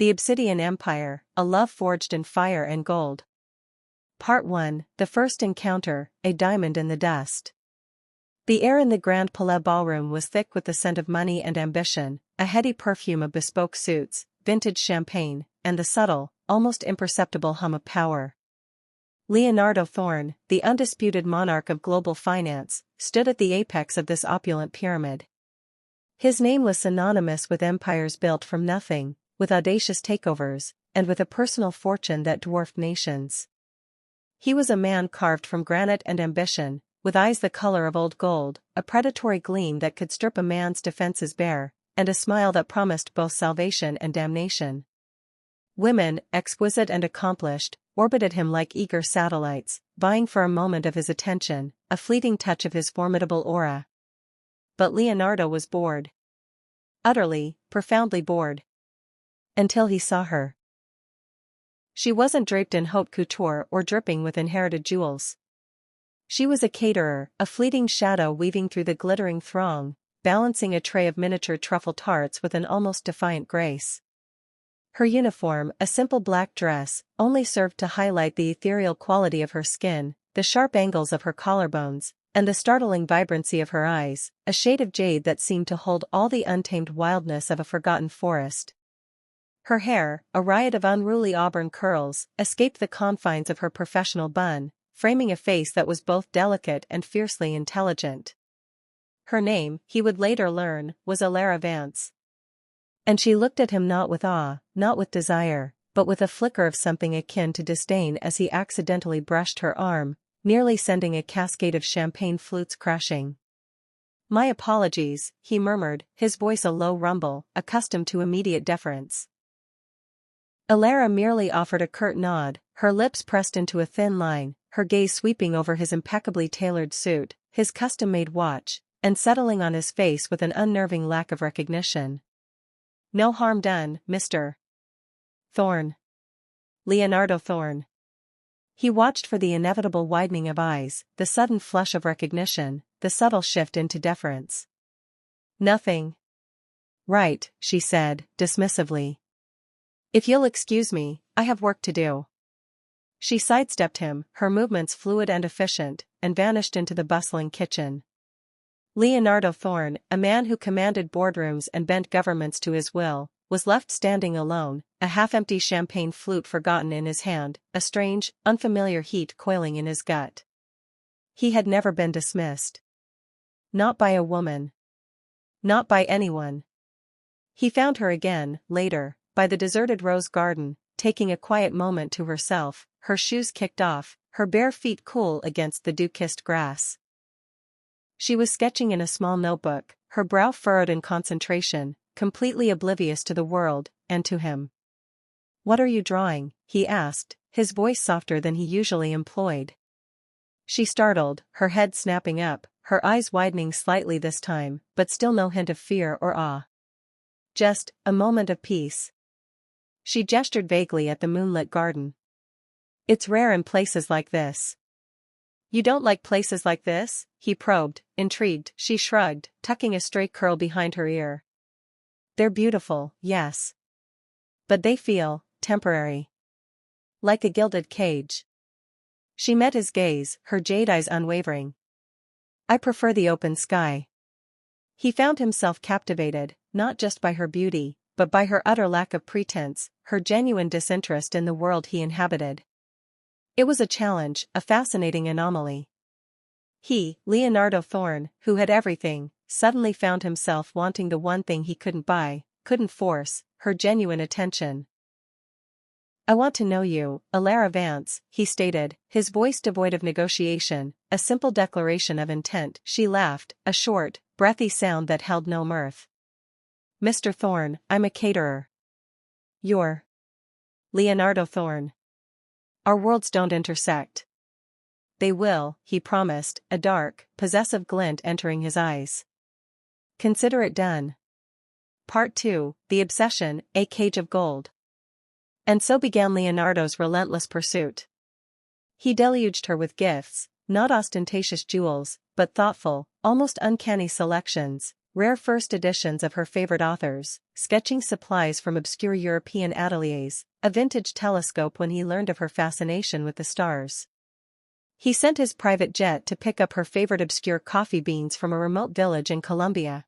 The Obsidian Empire, a love forged in fire and gold. Part 1, The First Encounter, a diamond in the dust. The air in the Grand Palais ballroom was thick with the scent of money and ambition, a heady perfume of bespoke suits, vintage champagne, and the subtle, almost imperceptible hum of power. Leonardo Thorne, the undisputed monarch of global finance, stood at the apex of this opulent pyramid. His name was synonymous with empires built from nothing, with audacious takeovers, and with a personal fortune that dwarfed nations. He was a man carved from granite and ambition, with eyes the color of old gold, a predatory gleam that could strip a man's defenses bare, and a smile that promised both salvation and damnation. Women, exquisite and accomplished, orbited him like eager satellites, vying for a moment of his attention, a fleeting touch of his formidable aura. But Leonardo was bored. Utterly, profoundly bored. Until he saw her. She wasn't draped in haute couture or dripping with inherited jewels. She was a caterer, a fleeting shadow weaving through the glittering throng, balancing a tray of miniature truffle tarts with an almost defiant grace. Her uniform, a simple black dress, only served to highlight the ethereal quality of her skin, the sharp angles of her collarbones, and the startling vibrancy of her eyes, a shade of jade that seemed to hold all the untamed wildness of a forgotten forest. Her hair, a riot of unruly auburn curls, escaped the confines of her professional bun, framing a face that was both delicate and fiercely intelligent. Her name, he would later learn, was Elara Vance. And she looked at him not with awe, not with desire, but with a flicker of something akin to disdain as he accidentally brushed her arm, nearly sending a cascade of champagne flutes crashing. "My apologies," he murmured, his voice a low rumble, accustomed to immediate deference. Elara merely offered a curt nod, her lips pressed into a thin line, her gaze sweeping over his impeccably tailored suit, his custom-made watch, and settling on his face with an unnerving lack of recognition. "No harm done, Mr. Thorne. Leonardo Thorne." He watched for the inevitable widening of eyes, the sudden flush of recognition, the subtle shift into deference. "Nothing." "Right," she said, dismissively. "If you'll excuse me, I have work to do." She sidestepped him, her movements fluid and efficient, and vanished into the bustling kitchen. Leonardo Thorne, a man who commanded boardrooms and bent governments to his will, was left standing alone, a half-empty champagne flute forgotten in his hand, a strange, unfamiliar heat coiling in his gut. He had never been dismissed. Not by a woman. Not by anyone. He found her again, later, by the deserted rose garden, taking a quiet moment to herself, her shoes kicked off, her bare feet cool against the dew-kissed grass. She was sketching in a small notebook, her brow furrowed in concentration, completely oblivious to the world, and to him. "What are you drawing?" he asked, his voice softer than he usually employed. She startled, her head snapping up, her eyes widening slightly this time, but still no hint of fear or awe. "Just a moment of peace." She gestured vaguely at the moonlit garden. "It's rare in places like this." "You don't like places like this?" he probed, intrigued. She shrugged, tucking a stray curl behind her ear. "They're beautiful, yes. But they feel temporary. Like a gilded cage." She met his gaze, her jade eyes unwavering. "I prefer the open sky." He found himself captivated, not just by her beauty, but by her utter lack of pretense, her genuine disinterest in the world he inhabited. It was a challenge, a fascinating anomaly. He, Leonardo Thorne, who had everything, suddenly found himself wanting the one thing he couldn't buy, couldn't force, her genuine attention. "I want to know you, Elara Vance," he stated, his voice devoid of negotiation, a simple declaration of intent. She laughed, a short, breathy sound that held no mirth. "Mr. Thorne, I'm a caterer." "You're Leonardo Thorne." "Our worlds don't intersect." "They will," he promised, a dark, possessive glint entering his eyes. "Consider it done." Part 2, The Obsession, a Cage of Gold. And so began Leonardo's relentless pursuit. He deluged her with gifts, not ostentatious jewels, but thoughtful, almost uncanny selections, rare first editions of her favorite authors, sketching supplies from obscure European ateliers, a vintage telescope when he learned of her fascination with the stars. He sent his private jet to pick up her favorite obscure coffee beans from a remote village in Colombia.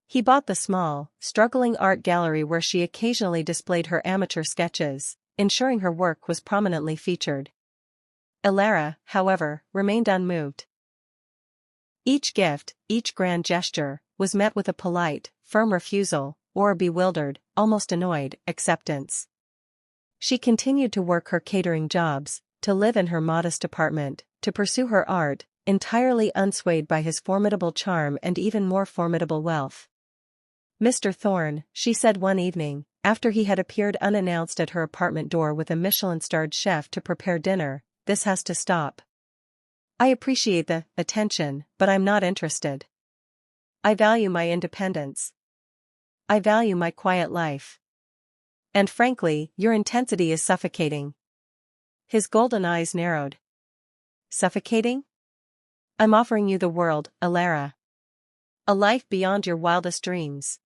He bought the small, struggling art gallery where she occasionally displayed her amateur sketches, ensuring her work was prominently featured. Elara, however, remained unmoved. Each gift, each grand gesture, was met with a polite, firm refusal, or a bewildered, almost annoyed, acceptance. She continued to work her catering jobs, to live in her modest apartment, to pursue her art, entirely unswayed by his formidable charm and even more formidable wealth. "Mr. Thorne," she said one evening, after he had appeared unannounced at her apartment door with a Michelin-starred chef to prepare dinner, "this has to stop. I appreciate the attention, but I'm not interested. I value my independence. I value my quiet life. And frankly, your intensity is suffocating." His golden eyes narrowed. "Suffocating? I'm offering you the world, Elara. A life beyond your wildest dreams."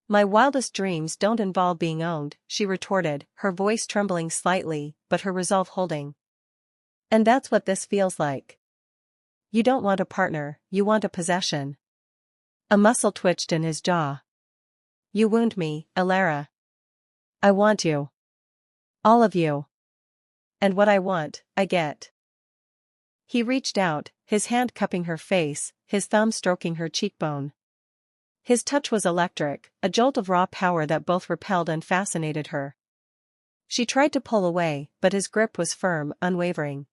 "My wildest dreams don't involve being owned," she retorted, her voice trembling slightly, but her resolve holding. "And that's what this feels like. You don't want a partner, you want a possession." A muscle twitched in his jaw. "You wound me, Elara. I want you. All of you. And what I want, I get." He reached out, his hand cupping her face, his thumb stroking her cheekbone. His touch was electric, a jolt of raw power that both repelled and fascinated her. She tried to pull away, but his grip was firm, unwavering.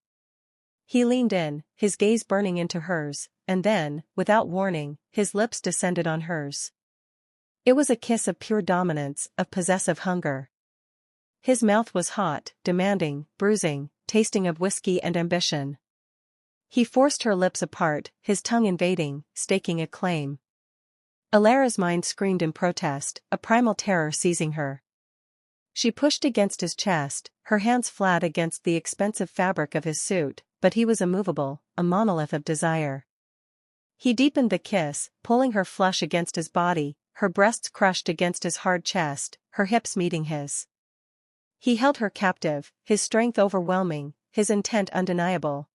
He leaned in, his gaze burning into hers, and then, without warning, his lips descended on hers. It was a kiss of pure dominance, of possessive hunger. His mouth was hot, demanding, bruising, tasting of whiskey and ambition. He forced her lips apart, his tongue invading, staking a claim. Elara's mind screamed in protest, a primal terror seizing her. She pushed against his chest, her hands flat against the expensive fabric of his suit, but he was immovable, a monolith of desire. He deepened the kiss, pulling her flush against his body, her breasts crushed against his hard chest, her hips meeting his. He held her captive, his strength overwhelming, his intent undeniable.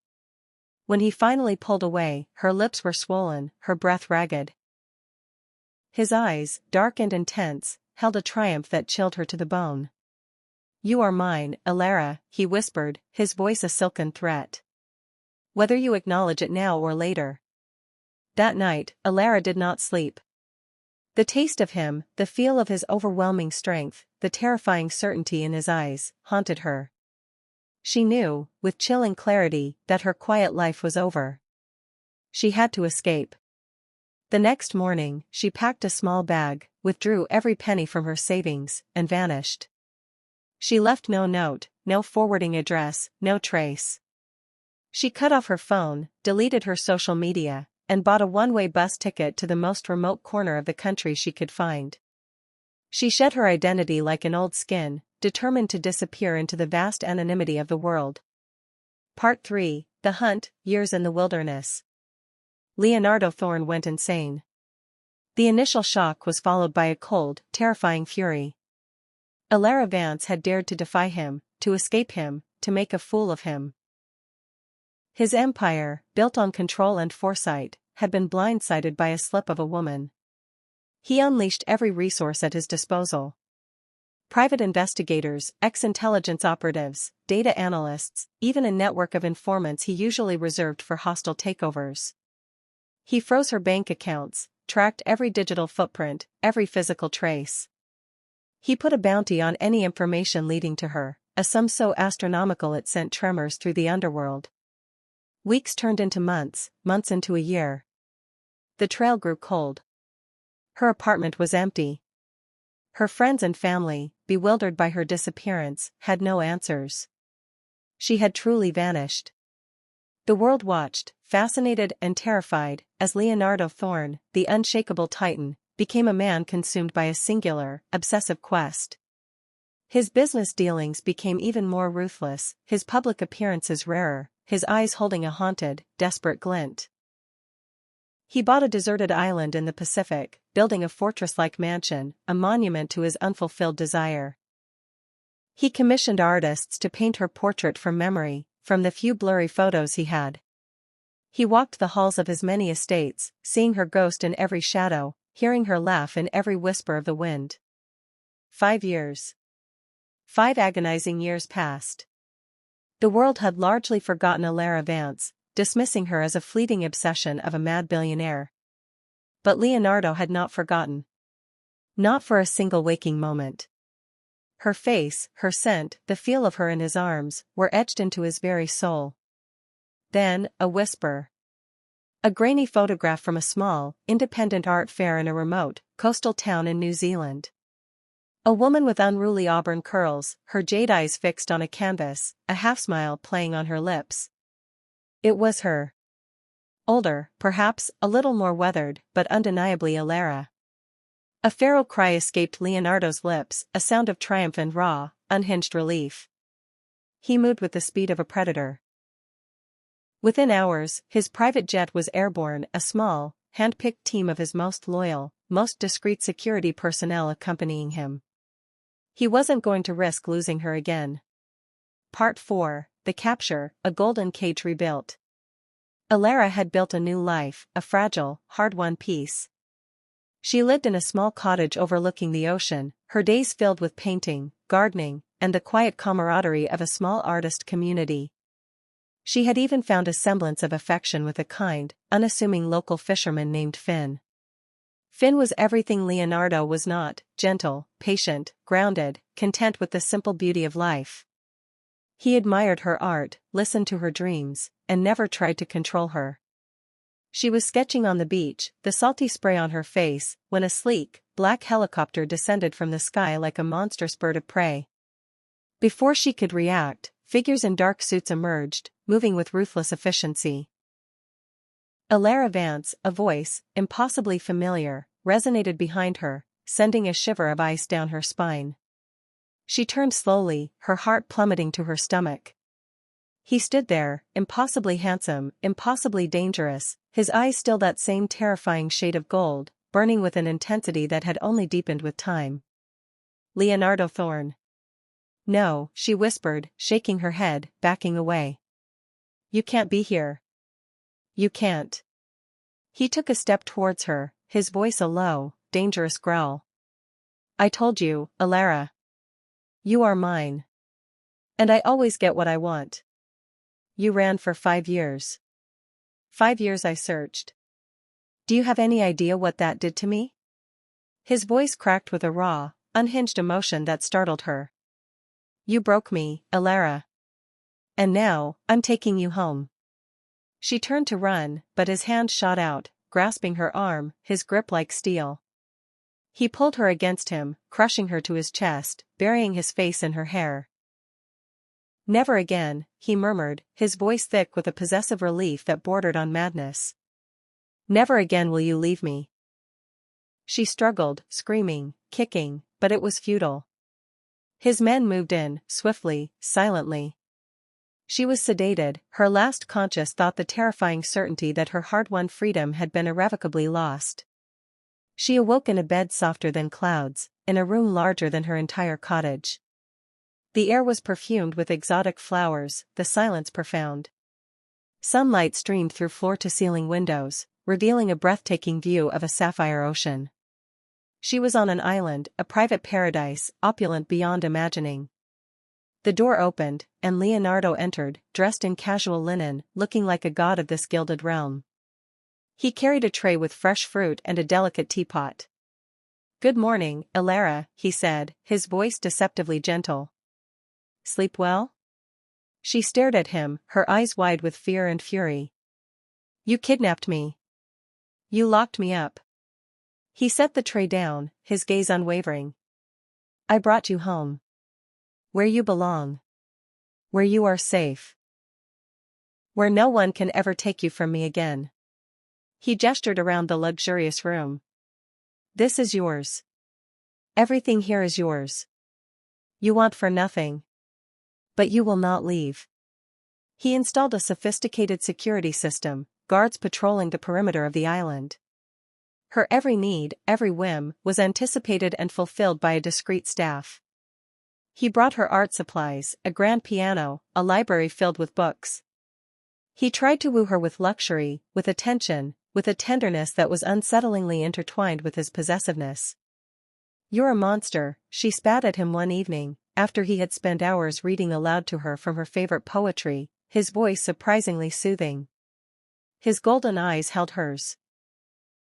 When he finally pulled away, her lips were swollen, her breath ragged. His eyes, dark and intense, held a triumph that chilled her to the bone. "You are mine, Elara," he whispered, his voice a silken threat. "Whether you acknowledge it now or later." That night, Elara did not sleep. The taste of him, the feel of his overwhelming strength, the terrifying certainty in his eyes, haunted her. She knew, with chilling clarity, that her quiet life was over. She had to escape. The next morning, she packed a small bag, withdrew every penny from her savings, and vanished. She left no note, no forwarding address, no trace. She cut off her phone, deleted her social media, and bought a one-way bus ticket to the most remote corner of the country she could find. She shed her identity like an old skin, determined to disappear into the vast anonymity of the world. Part 3, The Hunt, Years in the Wilderness. Leonardo Thorne went insane. The initial shock was followed by a cold, terrifying fury. Elara Vance had dared to defy him, to escape him, to make a fool of him. His empire, built on control and foresight, had been blindsided by a slip of a woman. He unleashed every resource at his disposal. Private investigators, ex-intelligence operatives, data analysts, even a network of informants he usually reserved for hostile takeovers. He froze her bank accounts, tracked every digital footprint, every physical trace. He put a bounty on any information leading to her, a sum so astronomical it sent tremors through the underworld. Weeks turned into months, months into a year. The trail grew cold. Her apartment was empty. Her friends and family, bewildered by her disappearance, had no answers. She had truly vanished. The world watched, fascinated and terrified, as Leonardo Thorne, the unshakable titan, became a man consumed by a singular, obsessive quest. His business dealings became even more ruthless, his public appearances rarer, his eyes holding a haunted, desperate glint. He bought a deserted island in the Pacific, building a fortress-like mansion, a monument to his unfulfilled desire. He commissioned artists to paint her portrait from memory, from the few blurry photos he had. He walked the halls of his many estates, seeing her ghost in every shadow, hearing her laugh in every whisper of the wind. 5 years. 5 agonizing years passed. The world had largely forgotten Elara Vance, dismissing her as a fleeting obsession of a mad billionaire. But Leonardo had not forgotten. Not for a single waking moment. Her face, her scent, the feel of her in his arms, were etched into his very soul. Then, a whisper. A grainy photograph from a small, independent art fair in a remote, coastal town in New Zealand. A woman with unruly auburn curls, her jade eyes fixed on a canvas, a half-smile playing on her lips. It was her. Older, perhaps, a little more weathered, but undeniably Elara. A feral cry escaped Leonardo's lips, a sound of triumph and raw, unhinged relief. He moved with the speed of a predator. Within hours, his private jet was airborne, a small, hand-picked team of his most loyal, most discreet security personnel accompanying him. He wasn't going to risk losing her again. Part 4, The Capture, a Golden Cage Rebuilt. Elara had built a new life, a fragile, hard-won peace. She lived in a small cottage overlooking the ocean, her days filled with painting, gardening, and the quiet camaraderie of a small artist community. She had even found a semblance of affection with a kind, unassuming local fisherman named Finn. Finn was everything Leonardo was not: gentle, patient, grounded, content with the simple beauty of life. He admired her art, listened to her dreams, and never tried to control her. She was sketching on the beach, the salty spray on her face, when a sleek, black helicopter descended from the sky like a monstrous bird of prey. Before she could react, figures in dark suits emerged, moving with ruthless efficiency. Elara Vance, a voice, impossibly familiar, resonated behind her, sending a shiver of ice down her spine. She turned slowly, her heart plummeting to her stomach. He stood there, impossibly handsome, impossibly dangerous, his eyes still that same terrifying shade of gold, burning with an intensity that had only deepened with time. Leonardo Thorne. No, she whispered, shaking her head, backing away. You can't be here. You can't. He took a step towards her, his voice a low, dangerous growl. I told you, Elara. You are mine. And I always get what I want. You ran for 5 years. 5 years I searched. Do you have any idea what that did to me? His voice cracked with a raw, unhinged emotion that startled her. You broke me, Elara. And now, I'm taking you home. She turned to run, but his hand shot out, grasping her arm, his grip like steel. He pulled her against him, crushing her to his chest, burying his face in her hair. Never again, he murmured, his voice thick with a possessive relief that bordered on madness. Never again will you leave me. She struggled, screaming, kicking, but it was futile. His men moved in, swiftly, silently. She was sedated, her last conscious thought the terrifying certainty that her hard-won freedom had been irrevocably lost. She awoke in a bed softer than clouds, in a room larger than her entire cottage. The air was perfumed with exotic flowers, the silence profound. Sunlight streamed through floor-to-ceiling windows, revealing a breathtaking view of a sapphire ocean. She was on an island, a private paradise, opulent beyond imagining. The door opened, and Leonardo entered, dressed in casual linen, looking like a god of this gilded realm. He carried a tray with fresh fruit and a delicate teapot. Good morning, Elara, he said, his voice deceptively gentle. Sleep well? She stared at him, her eyes wide with fear and fury. You kidnapped me. You locked me up. He set the tray down, his gaze unwavering. I brought you home. Where you belong. Where you are safe. Where no one can ever take you from me again. He gestured around the luxurious room. This is yours. Everything here is yours. You want for nothing. But you will not leave. He installed a sophisticated security system, guards patrolling the perimeter of the island. Her every need, every whim, was anticipated and fulfilled by a discreet staff. He brought her art supplies, a grand piano, a library filled with books. He tried to woo her with luxury, with attention, with a tenderness that was unsettlingly intertwined with his possessiveness. "You're a monster," she spat at him one evening, after he had spent hours reading aloud to her from her favorite poetry, his voice surprisingly soothing. His golden eyes held hers.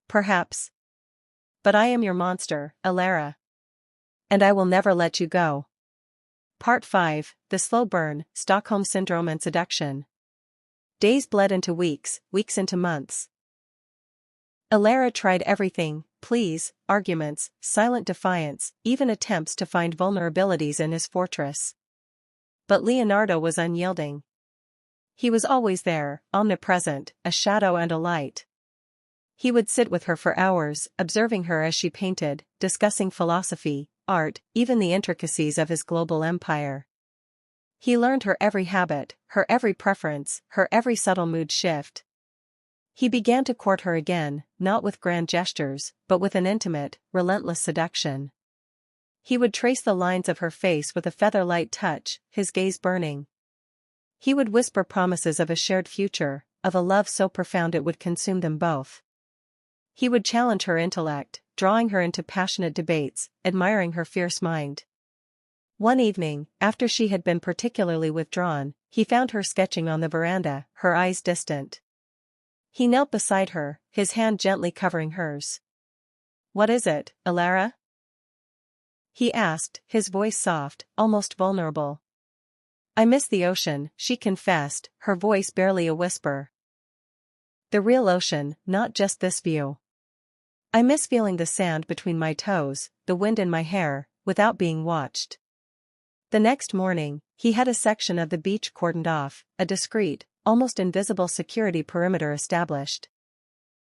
"Perhaps. But I am your monster, Elara. And I will never let you go." Part 5, The Slow Burn, Stockholm Syndrome and Seduction. Days bled into weeks, weeks into months. Elara tried everything: pleas, arguments, silent defiance, even attempts to find vulnerabilities in his fortress. But Leonardo was unyielding. He was always there, omnipresent, a shadow and a light. He would sit with her for hours, observing her as she painted, discussing philosophy, art, even the intricacies of his global empire. He learned her every habit, her every preference, her every subtle mood shift. He began to court her again, not with grand gestures, but with an intimate, relentless seduction. He would trace the lines of her face with a feather-light touch, his gaze burning. He would whisper promises of a shared future, of a love so profound it would consume them both. He would challenge her intellect, drawing her into passionate debates, admiring her fierce mind. One evening, after she had been particularly withdrawn, he found her sketching on the veranda, her eyes distant. He knelt beside her, his hand gently covering hers. "What is it, Elara?" he asked, his voice soft, almost vulnerable. "I miss the ocean," she confessed, her voice barely a whisper. "The real ocean, not just this view. I miss feeling the sand between my toes, the wind in my hair, without being watched." The next morning, he had a section of the beach cordoned off, a discreet, almost invisible security perimeter established.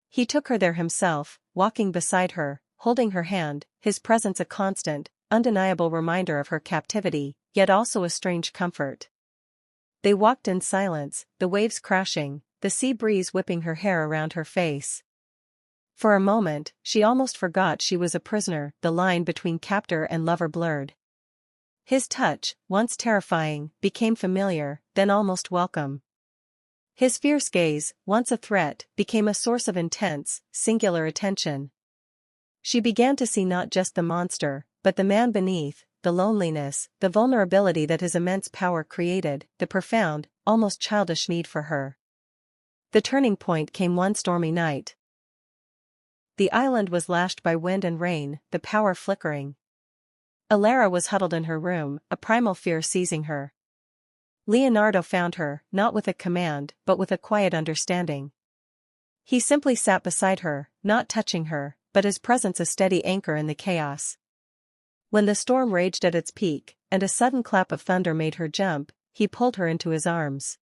He took her there himself, walking beside her, holding her hand, his presence a constant, undeniable reminder of her captivity, yet also a strange comfort. They walked in silence, the waves crashing, the sea breeze whipping her hair around her face. For a moment, she almost forgot she was a prisoner, the line between captor and lover blurred. His touch, once terrifying, became familiar, then almost welcome. His fierce gaze, once a threat, became a source of intense, singular attention. She began to see not just the monster, but the man beneath, the loneliness, the vulnerability that his immense power created, the profound, almost childish need for her. The turning point came one stormy night. The island was lashed by wind and rain, the power flickering. Elara was huddled in her room, a primal fear seizing her. Leonardo found her, not with a command, but with a quiet understanding. He simply sat beside her, not touching her, but his presence a steady anchor in the chaos. When the storm raged at its peak, and a sudden clap of thunder made her jump, he pulled her into his arms.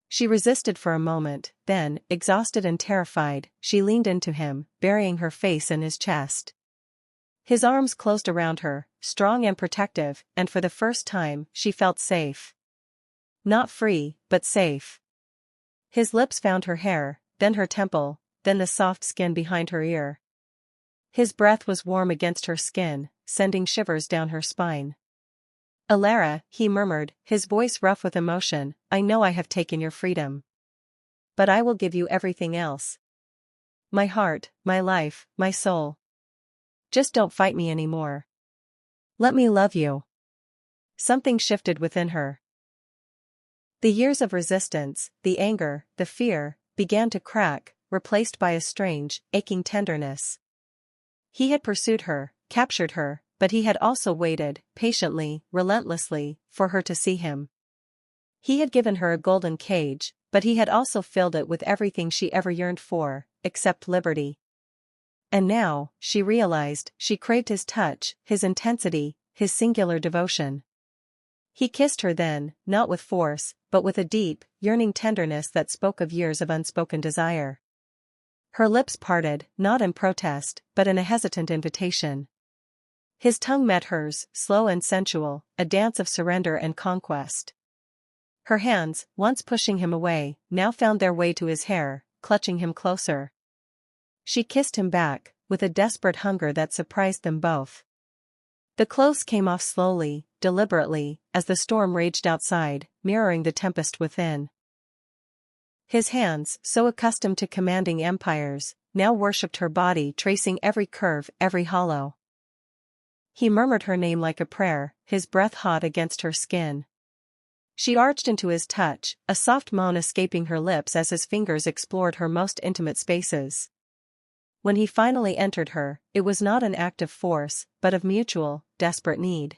She resisted for a moment, then, exhausted and terrified, she leaned into him, burying her face in his chest. His arms closed around her, strong and protective, and for the first time, she felt safe. Not free, but safe. His lips found her hair, then her temple, then the soft skin behind her ear. His breath was warm against her skin, sending shivers down her spine. "Elara," he murmured, his voice rough with emotion, "I know I have taken your freedom. But I will give you everything else. My heart, my life, my soul. Just don't fight me anymore. Let me love you." Something shifted within her. The years of resistance, the anger, the fear, began to crack, replaced by a strange, aching tenderness. He had pursued her, captured her, but he had also waited, patiently, relentlessly, for her to see him. He had given her a golden cage, but he had also filled it with everything she ever yearned for, except liberty. And now, she realized, she craved his touch, his intensity, his singular devotion. He kissed her then, not with force, but with a deep, yearning tenderness that spoke of years of unspoken desire. Her lips parted, not in protest, but in a hesitant invitation. His tongue met hers, slow and sensual, a dance of surrender and conquest. Her hands, once pushing him away, now found their way to his hair, clutching him closer. She kissed him back, with a desperate hunger that surprised them both. The clothes came off slowly, deliberately, as the storm raged outside, mirroring the tempest within. His hands, so accustomed to commanding empires, now worshipped her body, tracing every curve, every hollow. He murmured her name like a prayer, his breath hot against her skin. She arched into his touch, a soft moan escaping her lips as his fingers explored her most intimate spaces. When he finally entered her, it was not an act of force, but of mutual, desperate need.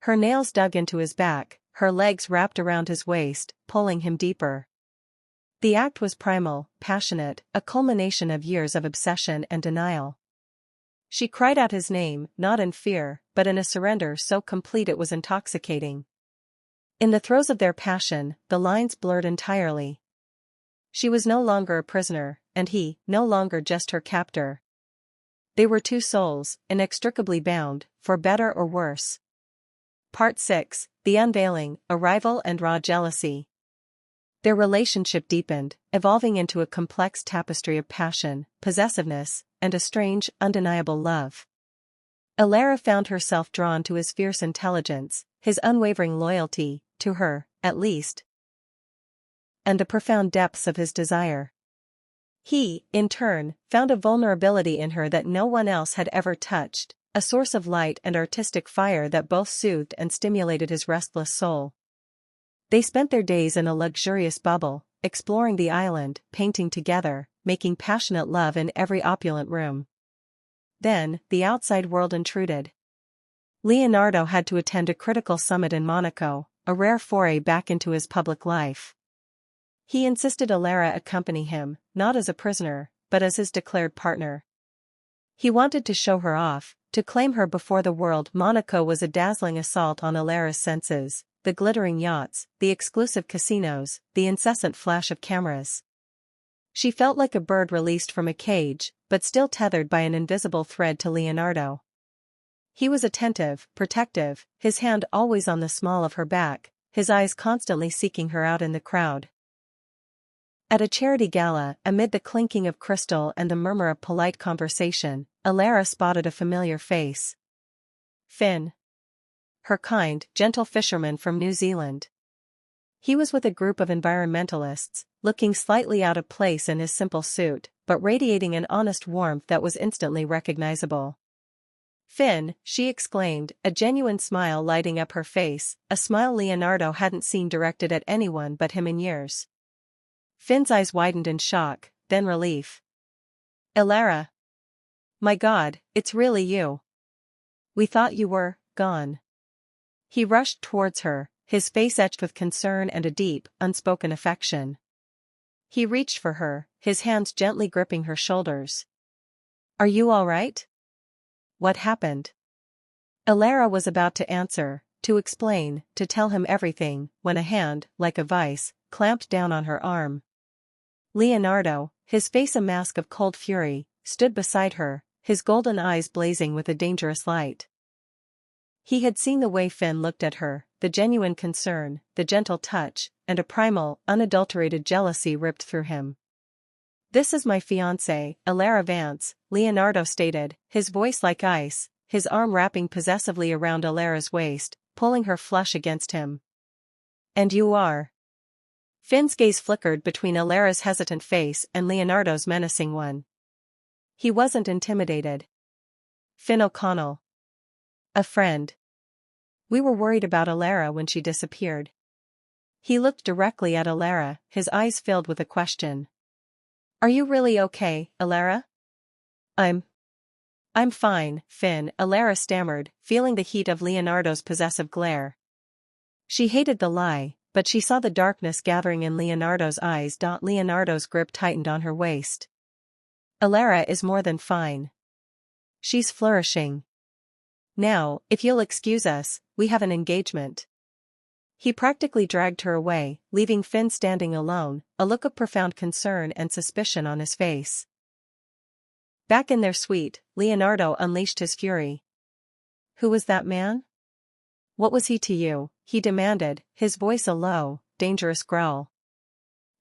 Her nails dug into his back, her legs wrapped around his waist, pulling him deeper. The act was primal, passionate, a culmination of years of obsession and denial. She cried out his name, not in fear, but in a surrender so complete it was intoxicating. In the throes of their passion, the lines blurred entirely. She was no longer a prisoner, and he, no longer just her captor. They were two souls, inextricably bound, for better or worse. Part 6, The Unveiling, Arrival and Raw Jealousy. Their relationship deepened, evolving into a complex tapestry of passion, possessiveness, and a strange, undeniable love. Elara found herself drawn to his fierce intelligence, his unwavering loyalty, to her, at least, and the profound depths of his desire. He, in turn, found a vulnerability in her that no one else had ever touched, a source of light and artistic fire that both soothed and stimulated his restless soul. They spent their days in a luxurious bubble, exploring the island, painting together, making passionate love in every opulent room. Then, the outside world intruded. Leonardo had to attend a critical summit in Monaco, a rare foray back into his public life. He insisted Elara accompany him, not as a prisoner, but as his declared partner. He wanted to show her off, to claim her before the world. Monaco was a dazzling assault on Elara's senses, the glittering yachts, the exclusive casinos, the incessant flash of cameras. She felt like a bird released from a cage, but still tethered by an invisible thread to Leonardo. He was attentive, protective, his hand always on the small of her back, his eyes constantly seeking her out in the crowd. At a charity gala, amid the clinking of crystal and the murmur of polite conversation, Elara spotted a familiar face. Finn. Her kind, gentle fisherman from New Zealand. He was with a group of environmentalists, looking slightly out of place in his simple suit, but radiating an honest warmth that was instantly recognizable. Finn, she exclaimed, a genuine smile lighting up her face, a smile Leonardo hadn't seen directed at anyone but him in years. Finn's eyes widened in shock, then relief. Elara. My God, it's really you. We thought you were gone. He rushed towards her, his face etched with concern and a deep, unspoken affection. He reached for her, his hands gently gripping her shoulders. Are you all right? What happened? Elara was about to answer, to explain, to tell him everything, when a hand, like a vice, clamped down on her arm. Leonardo, his face a mask of cold fury, stood beside her, his golden eyes blazing with a dangerous light. He had seen the way Finn looked at her, the genuine concern, the gentle touch, and a primal, unadulterated jealousy ripped through him. This is my fiancée, Elara Vance, Leonardo stated, his voice like ice, his arm wrapping possessively around Elara's waist, pulling her flush against him. And you are? Finn's gaze flickered between Elara's hesitant face and Leonardo's menacing one. He wasn't intimidated. Finn O'Connell. A friend. We were worried about Elara when she disappeared. He looked directly at Elara, his eyes filled with a question. Are you really okay, Elara? I'm fine, Finn, Elara stammered, feeling the heat of Leonardo's possessive glare. She hated the lie, but she saw the darkness gathering in Leonardo's eyes. Leonardo's grip tightened on her waist. Elara is more than fine. She's flourishing. Now, if you'll excuse us, we have an engagement. He practically dragged her away, leaving Finn standing alone, a look of profound concern and suspicion on his face. Back in their suite, Leonardo unleashed his fury. Who was that man? What was he to you? He demanded, his voice a low, dangerous growl.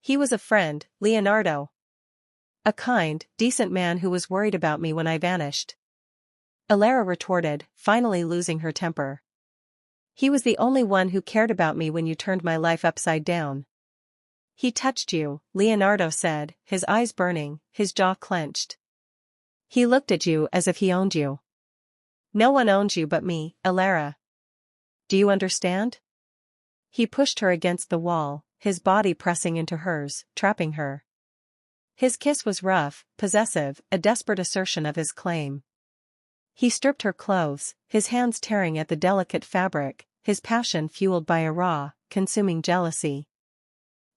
He was a friend, Leonardo, A kind, decent man who was worried about me when I vanished. Elara retorted, finally losing her temper. He was the only one who cared about me when you turned my life upside down. He touched you, Leonardo said, his eyes burning, his jaw clenched. He looked at you as if he owned you. No one owns you but me, Elara. Do you understand? He pushed her against the wall, his body pressing into hers, trapping her. His kiss was rough, possessive, a desperate assertion of his claim. He stripped her clothes, his hands tearing at the delicate fabric, his passion fueled by a raw, consuming jealousy.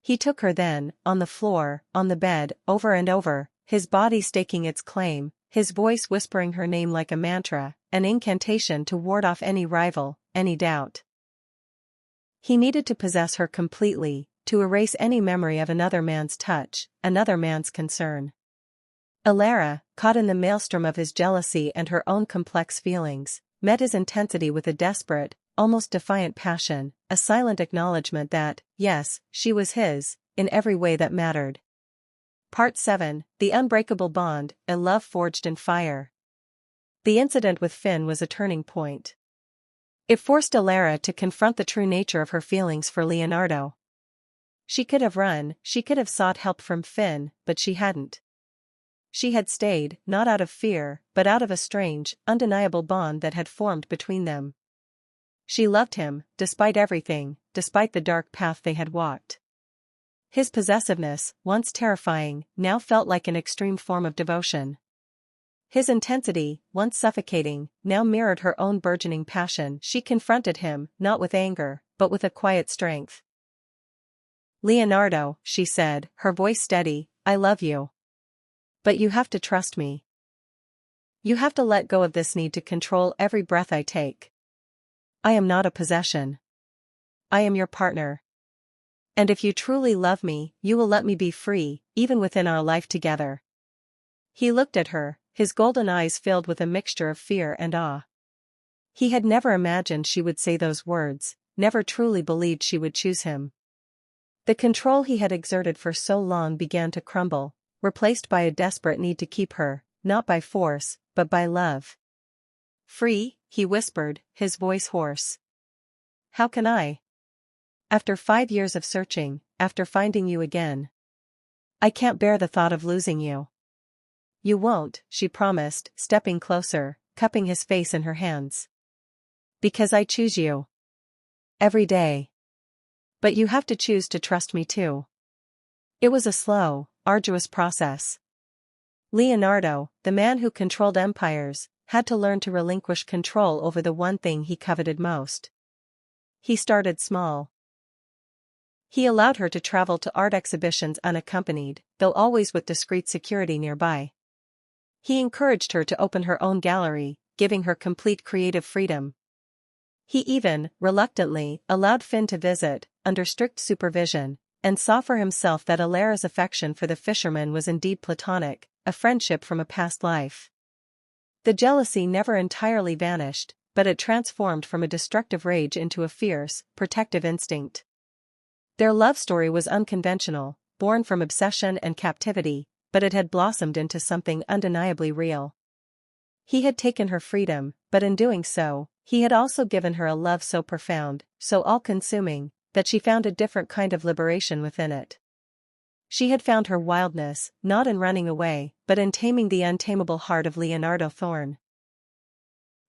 He took her then, on the floor, on the bed, over and over, his body staking its claim, his voice whispering her name like a mantra, an incantation to ward off any rival, any doubt. He needed to possess her completely, to erase any memory of another man's touch, another man's concern. Elara, caught in the maelstrom of his jealousy and her own complex feelings, met his intensity with a desperate, almost defiant passion, a silent acknowledgement that, yes, she was his, in every way that mattered. Part 7, The Unbreakable Bond, a Love Forged in Fire. The incident with Finn was a turning point. It forced Elara to confront the true nature of her feelings for Leonardo. She could have run, she could have sought help from Finn, but she hadn't. She had stayed, not out of fear, but out of a strange, undeniable bond that had formed between them. She loved him, despite everything, despite the dark path they had walked. His possessiveness, once terrifying, now felt like an extreme form of devotion. His intensity, once suffocating, now mirrored her own burgeoning passion. She confronted him, not with anger, but with a quiet strength. "Leonardo," she said, her voice steady, "I love you. But you have to trust me. You have to let go of this need to control every breath I take. I am not a possession. I am your partner. And if you truly love me, you will let me be free, even within our life together." He looked at her, his golden eyes filled with a mixture of fear and awe. He had never imagined she would say those words, never truly believed she would choose him. The control he had exerted for so long began to crumble, replaced by a desperate need to keep her, not by force, but by love. "Free," he whispered, his voice hoarse. "How can I? After 5 years of searching, after finding you again. I can't bear the thought of losing you." "You won't," she promised, stepping closer, cupping his face in her hands. "Because I choose you. Every day. But you have to choose to trust me too." It was a slow, arduous process. Leonardo, the man who controlled empires, had to learn to relinquish control over the one thing he coveted most. He started small. He allowed her to travel to art exhibitions unaccompanied, though always with discreet security nearby. He encouraged her to open her own gallery, giving her complete creative freedom. He even, reluctantly, allowed Finn to visit, under strict supervision, and saw for himself that Elara's affection for the fisherman was indeed platonic, a friendship from a past life. The jealousy never entirely vanished, but it transformed from a destructive rage into a fierce, protective instinct. Their love story was unconventional, born from obsession and captivity, but it had blossomed into something undeniably real. He had taken her freedom, but in doing so, he had also given her a love so profound, so all-consuming, that she found a different kind of liberation within it. She had found her wildness, not in running away, but in taming the untamable heart of Leonardo Thorne.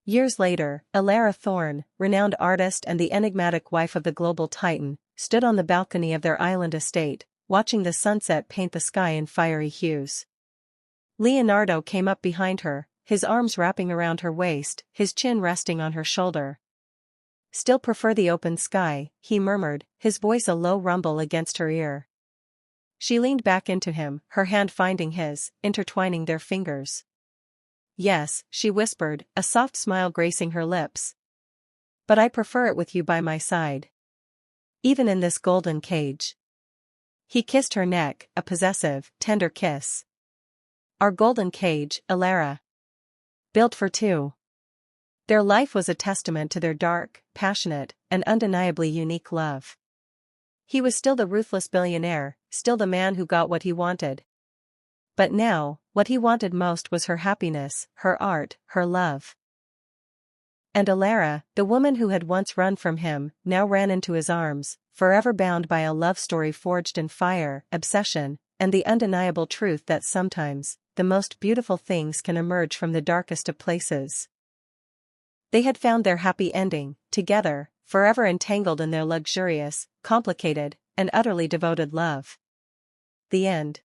Years later, Elara Thorne, renowned artist and the enigmatic wife of the global titan, stood on the balcony of their island estate, watching the sunset paint the sky in fiery hues. Leonardo came up behind her, his arms wrapping around her waist, his chin resting on her shoulder. "Still prefer the open sky," he murmured, his voice a low rumble against her ear. She leaned back into him, her hand finding his, intertwining their fingers. "Yes," she whispered, a soft smile gracing her lips. "But I prefer it with you by my side. Even in this golden cage." He kissed her neck, a possessive, tender kiss. "Our golden cage, Elara. Built for two." Their life was a testament to their dark, passionate, and undeniably unique love. He was still the ruthless billionaire, still the man who got what he wanted. But now, what he wanted most was her happiness, her art, her love. And Elara, the woman who had once run from him, now ran into his arms, forever bound by a love story forged in fire, obsession, and the undeniable truth that sometimes, the most beautiful things can emerge from the darkest of places. They had found their happy ending, together, forever entangled in their luxurious, complicated, and utterly devoted love. The end.